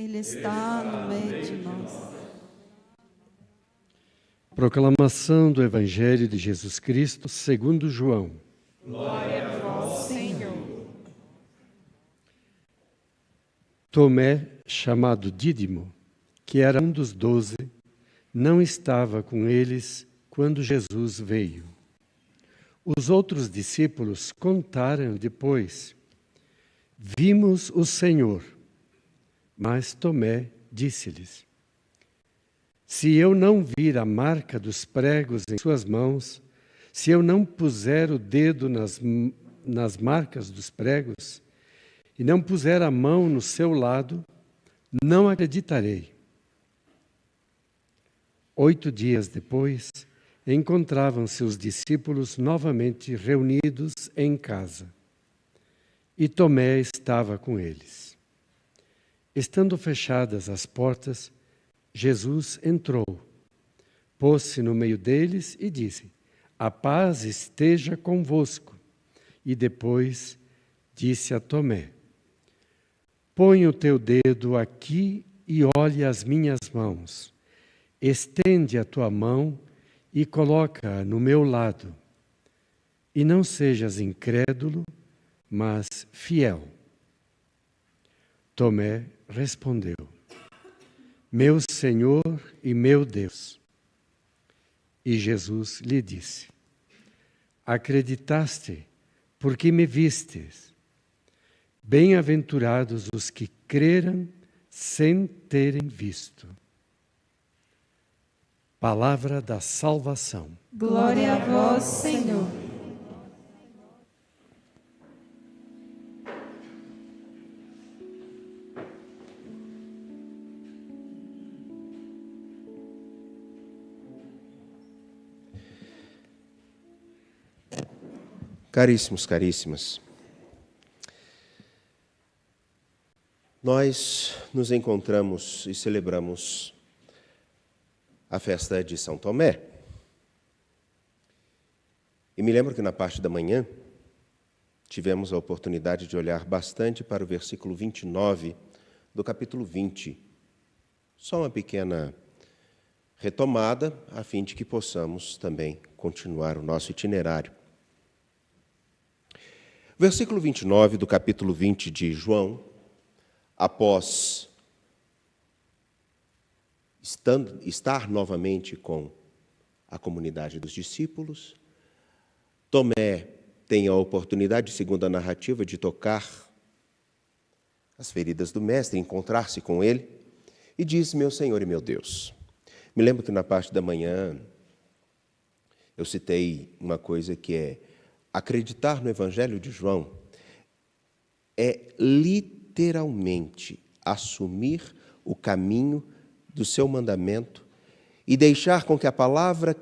Ele está no meio de nós. Proclamação do Evangelho de Jesus Cristo segundo João. Glória a vós, Senhor. Tomé, chamado Dídimo, que era um dos 12, não estava com eles quando Jesus veio. Os outros discípulos contaram depois: vimos o Senhor. Mas Tomé disse-lhes: se eu não vir a marca dos pregos em suas mãos, se eu não puser o dedo nas marcas dos pregos, e não puser a mão no seu lado, não acreditarei. 8 dias depois, encontravam-se os discípulos novamente reunidos em casa. E Tomé estava com eles. Estando fechadas as portas, Jesus entrou, pôs-se no meio deles e disse: a paz esteja convosco. E depois disse a Tomé: põe o teu dedo aqui e olhe as minhas mãos. Estende a tua mão e coloca-a no meu lado. E não sejas incrédulo, mas fiel. Tomé respondeu: meu Senhor e meu Deus. E Jesus lhe disse: acreditaste, porque me vistes. Bem-aventurados os que creram sem terem visto. Palavra da salvação. Glória a vós, Senhor. Caríssimos, caríssimas, nós nos encontramos e celebramos a festa de São Tomé. E me lembro que na parte da manhã tivemos a oportunidade de olhar bastante para o versículo 29 do capítulo 20. Só uma pequena retomada, a fim de que possamos também continuar o nosso itinerário. Versículo 29 do capítulo 20 de João, após estar novamente com a comunidade dos discípulos, Tomé tem a oportunidade, segundo a narrativa, de tocar as feridas do Mestre, encontrar-se com ele, e diz: meu Senhor e meu Deus. Me lembro que na parte da manhã eu citei uma coisa que é: acreditar no Evangelho de João é literalmente assumir o caminho do seu mandamento e deixar com que a palavra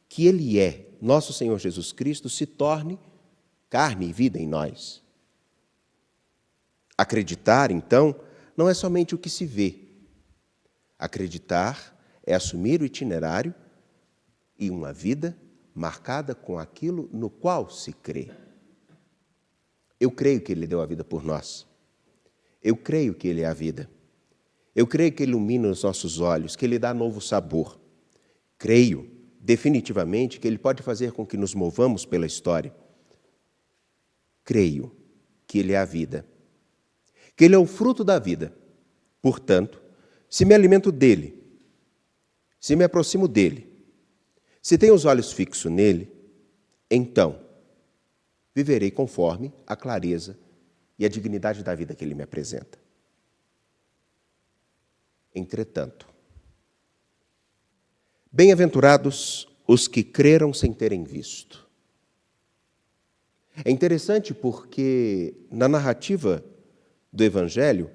que Ele é, nosso Senhor Jesus Cristo, se torne carne e vida em nós. Acreditar, então, não é somente o que se vê. Acreditar é assumir o itinerário e uma vida marcada com aquilo no qual se crê. Eu creio que Ele deu a vida por nós. Eu creio que Ele é a vida. Eu creio que Ele ilumina os nossos olhos, que Ele dá novo sabor. Creio, definitivamente, que Ele pode fazer com que nos movamos pela história. Creio que Ele é a vida, que Ele é o fruto da vida. Portanto, se me alimento dEle, se me aproximo dEle, se tenho os olhos fixos nele, então viverei conforme a clareza e a dignidade da vida que Ele me apresenta. Entretanto, bem-aventurados os que creram sem terem visto. É interessante porque na narrativa do Evangelho,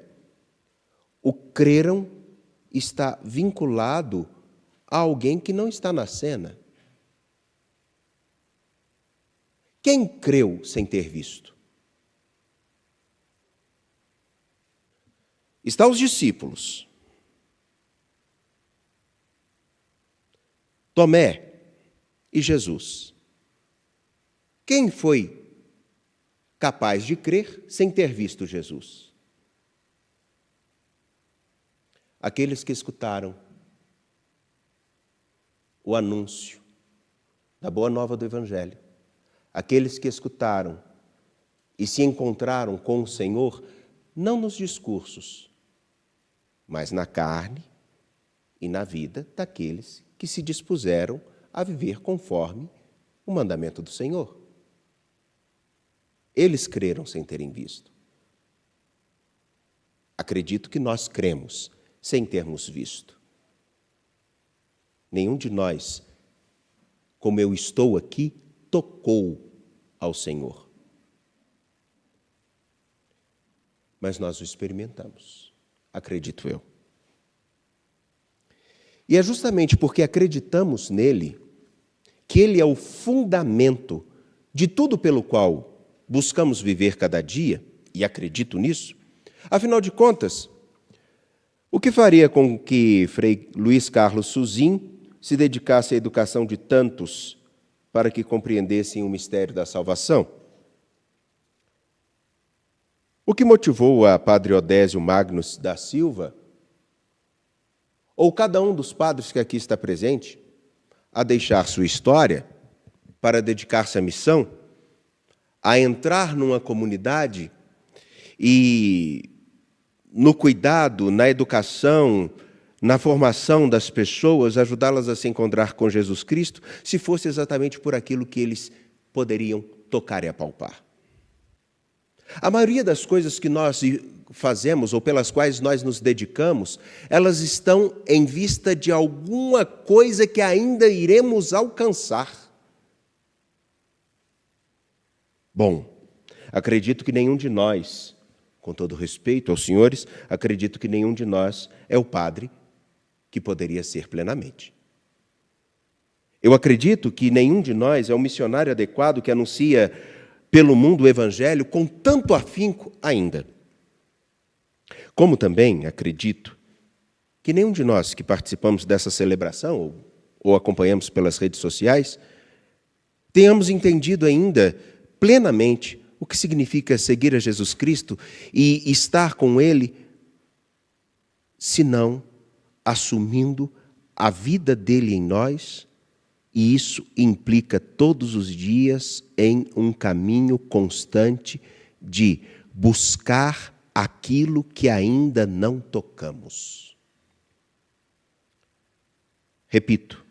o creram está vinculado a alguém que não está na cena. Quem creu sem ter visto? Está os discípulos. Tomé e Jesus. Quem foi capaz de crer sem ter visto Jesus? aqueles que escutaram o anúncio da boa nova do Evangelho, aqueles que escutaram e se encontraram com o Senhor, não nos discursos, mas na carne e na vida daqueles que se dispuseram a viver conforme o mandamento do Senhor. Eles creram sem terem visto. Acredito que nós cremos sem termos visto. Nenhum de nós, como eu estou aqui, tocou ao Senhor. Mas nós o experimentamos, acredito eu. E é justamente porque acreditamos nele que ele é o fundamento de tudo pelo qual buscamos viver cada dia, e acredito nisso. Afinal de contas, o que faria com que Frei Luiz Carlos Suzin se dedicasse à educação de tantos para que compreendessem o mistério da salvação? O que motivou a Padre Odésio Magnus da Silva, ou cada um dos padres que aqui está presente, a deixar sua história para dedicar-se à missão, a entrar numa comunidade e no cuidado, na educação, na formação das pessoas, ajudá-las a se encontrar com Jesus Cristo, se fosse exatamente por aquilo que eles poderiam tocar e apalpar? A maioria das coisas que nós fazemos ou pelas quais nós nos dedicamos, elas estão em vista de alguma coisa que ainda iremos alcançar. Bom, acredito que nenhum de nós, com todo respeito aos senhores, acredito que nenhum de nós é o padre que poderia ser plenamente. Eu acredito que nenhum de nós é o missionário adequado que anuncia pelo mundo o Evangelho com tanto afinco ainda. Como também acredito que nenhum de nós que participamos dessa celebração ou acompanhamos pelas redes sociais tenhamos entendido ainda plenamente o que significa seguir a Jesus Cristo e estar com Ele, senão assumindo a vida dele em nós, e isso implica todos os dias em um caminho constante de buscar aquilo que ainda não tocamos. Repito,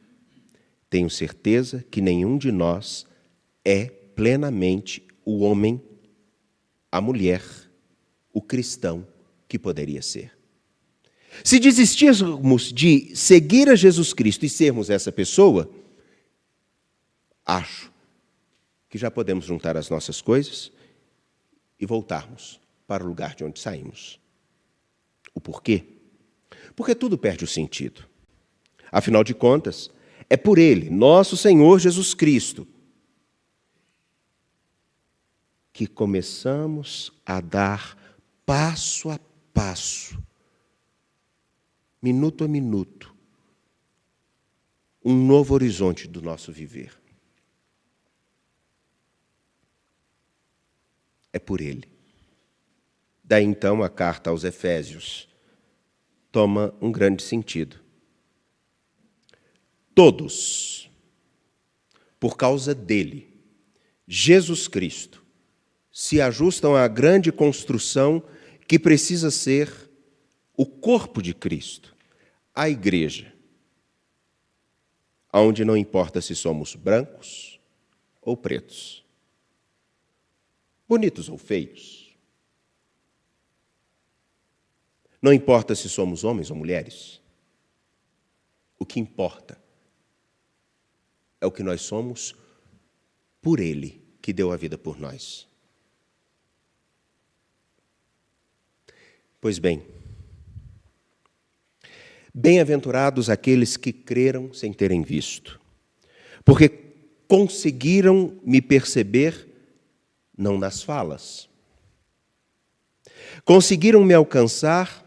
tenho certeza que nenhum de nós é plenamente o homem, a mulher, o cristão que poderia ser. Se desistirmos de seguir a Jesus Cristo e sermos essa pessoa, acho que já podemos juntar as nossas coisas e voltarmos para o lugar de onde saímos. O porquê? Porque tudo perde o sentido. Afinal de contas, é por Ele, nosso Senhor Jesus Cristo, que começamos a dar passo a passo, minuto a minuto, um novo horizonte do nosso viver. É por Ele. Daí então a carta aos Efésios toma um grande sentido. Todos, por causa dele, Jesus Cristo, se ajustam à grande construção que precisa ser o corpo de Cristo, a igreja, onde não importa se somos brancos ou pretos, bonitos ou feios, não importa se somos homens ou mulheres, o que importa é o que nós somos por Ele, que deu a vida por nós. Pois bem, bem-aventurados aqueles que creram sem terem visto, porque conseguiram me perceber não nas falas, conseguiram me alcançar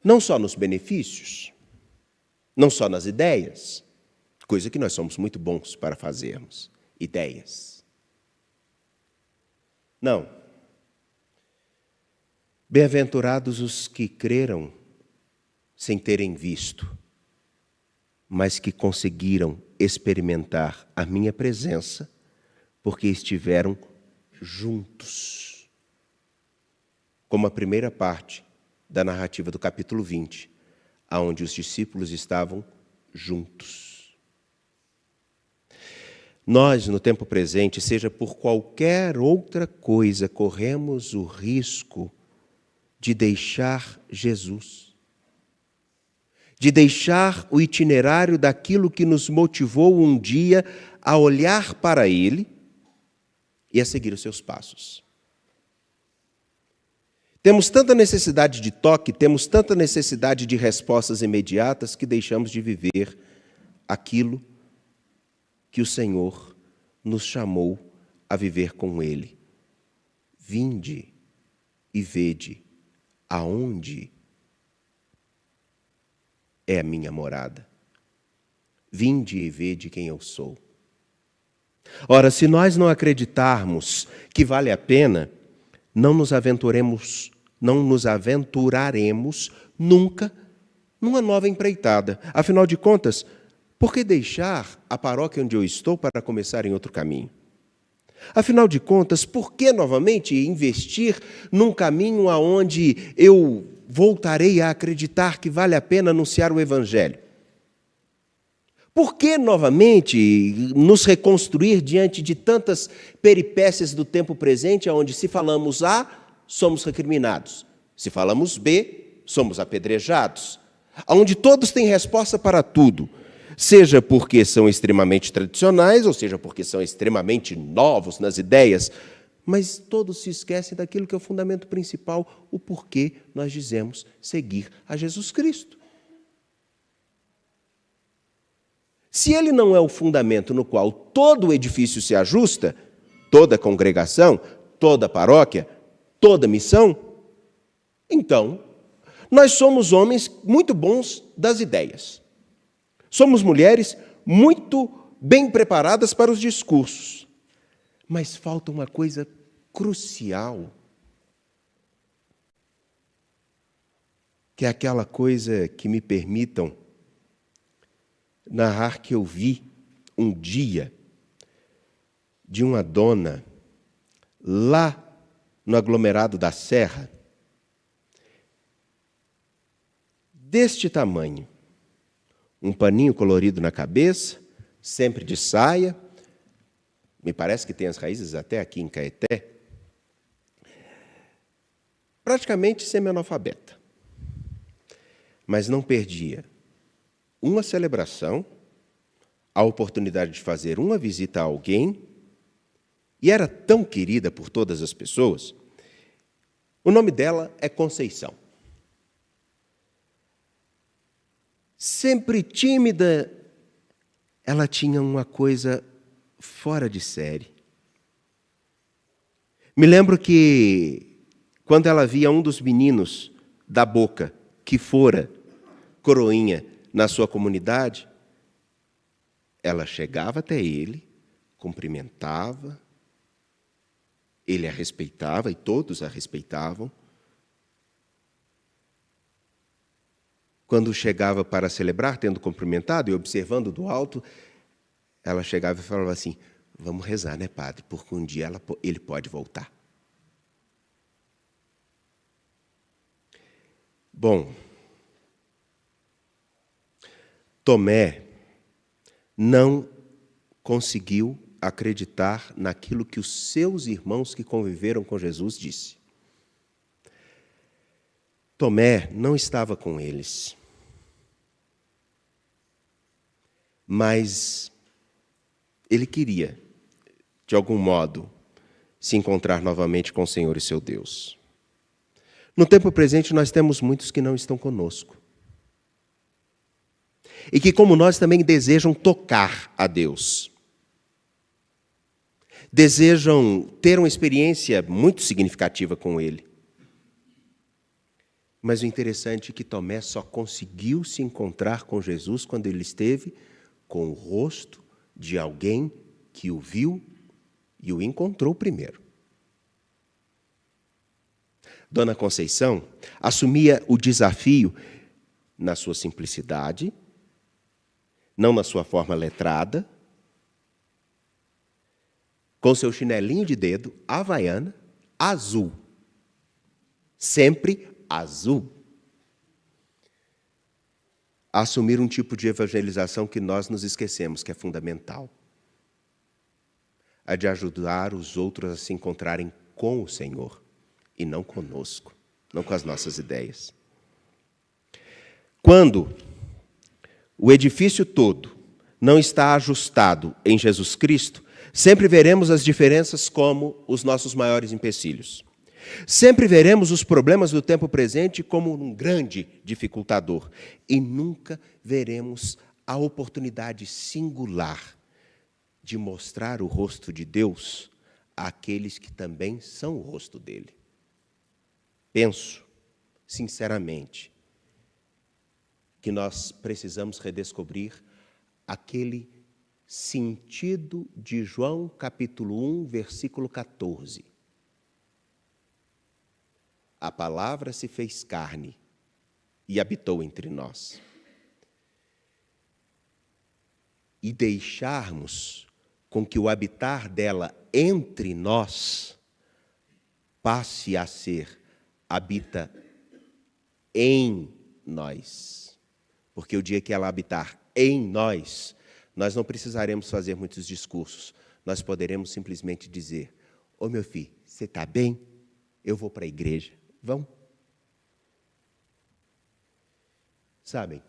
não só nos benefícios, não só nas ideias, coisa que nós somos muito bons para fazermos, ideias. Não. Bem-aventurados os que creram sem terem visto, mas que conseguiram experimentar a minha presença, porque estiveram juntos. Como a primeira parte da narrativa do capítulo 20, onde os discípulos estavam juntos. Nós, no tempo presente, seja por qualquer outra coisa, corremos o risco de deixar Jesus, de deixar o itinerário daquilo que nos motivou um dia a olhar para Ele e a seguir os seus passos. Temos tanta necessidade de toque, temos tanta necessidade de respostas imediatas que deixamos de viver aquilo que o Senhor nos chamou a viver com Ele. Vinde e vede aonde é a minha morada. Vinde e vede quem eu sou. Ora, se nós não acreditarmos que vale a pena, não nos aventuraremos nunca numa nova empreitada. Afinal de contas, por que deixar a paróquia onde eu estou para começar em outro caminho? Afinal de contas, por que novamente investir num caminho aonde eu voltarei a acreditar que vale a pena anunciar o Evangelho? Por que novamente nos reconstruir diante de tantas peripécias do tempo presente, onde se falamos A, somos recriminados, se falamos B, somos apedrejados, onde todos têm resposta para tudo, seja porque são extremamente tradicionais, ou seja porque são extremamente novos nas ideias, mas todos se esquecem daquilo que é o fundamento principal, o porquê nós dizemos seguir a Jesus Cristo. Se ele não é o fundamento no qual todo o edifício se ajusta, toda congregação, toda paróquia, toda missão, então, nós somos homens muito bons das ideias. Somos mulheres muito bem preparadas para os discursos. Mas falta uma coisa crucial, que é aquela coisa que me permitam narrar que eu vi um dia de uma dona lá no aglomerado da Serra, deste tamanho, um paninho colorido na cabeça, sempre de saia, me parece que tem as raízes até aqui em Caeté, praticamente semi-analfabeta, mas não perdia uma celebração, a oportunidade de fazer uma visita a alguém, e era tão querida por todas as pessoas. O nome dela é Conceição. Sempre tímida, ela tinha uma coisa fora de série. Me lembro que, quando ela via um dos meninos da Boca, que fora coroinha na sua comunidade, ela chegava até ele, cumprimentava, ele a respeitava e todos a respeitavam. Quando chegava para celebrar, tendo cumprimentado e observando do alto, ela chegava e falava assim: vamos rezar, né, padre? Porque um dia ele pode voltar. Bom, Tomé não conseguiu acreditar naquilo que os seus irmãos que conviveram com Jesus disse. Tomé não estava com eles, mas ele queria, de algum modo, se encontrar novamente com o Senhor e seu Deus. No tempo presente, nós temos muitos que não estão conosco. E que, como nós, também desejam tocar a Deus. Desejam ter uma experiência muito significativa com Ele. Mas o interessante é que Tomé só conseguiu se encontrar com Jesus quando ele esteve com o rosto de alguém que o viu e o encontrou primeiro. Dona Conceição assumia o desafio na sua simplicidade, não na sua forma letrada, com seu chinelinho de dedo, havaiana, azul. Sempre azul. Assumir um tipo de evangelização que nós nos esquecemos, que é fundamental. A de ajudar os outros a se encontrarem com o Senhor e não conosco, não com as nossas ideias. Quando o edifício todo não está ajustado em Jesus Cristo, sempre veremos as diferenças como os nossos maiores empecilhos. Sempre veremos os problemas do tempo presente como um grande dificultador. E nunca veremos a oportunidade singular de mostrar o rosto de Deus àqueles que também são o rosto dele. Penso, sinceramente, que nós precisamos redescobrir aquele sentido de João capítulo 1, versículo 14. A palavra se fez carne e habitou entre nós. E deixarmos com que o habitar dela entre nós passe a ser habita em nós. Porque o dia que ela habitar em nós, nós não precisaremos fazer muitos discursos. Nós poderemos simplesmente dizer: ô meu filho, você está bem? Eu vou para a igreja. Vão. Sabem,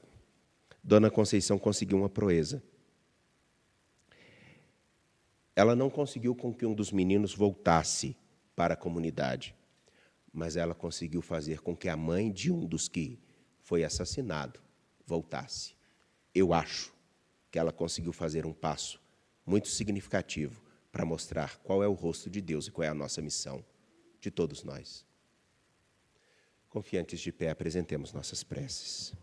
Dona Conceição conseguiu uma proeza. Ela não conseguiu com que um dos meninos voltasse para a comunidade, mas ela conseguiu fazer com que a mãe de um dos que foi assassinado voltasse. Eu acho que ela conseguiu fazer um passo muito significativo para mostrar qual é o rosto de Deus e qual é a nossa missão de todos nós. Confiantes de pé, apresentemos nossas preces.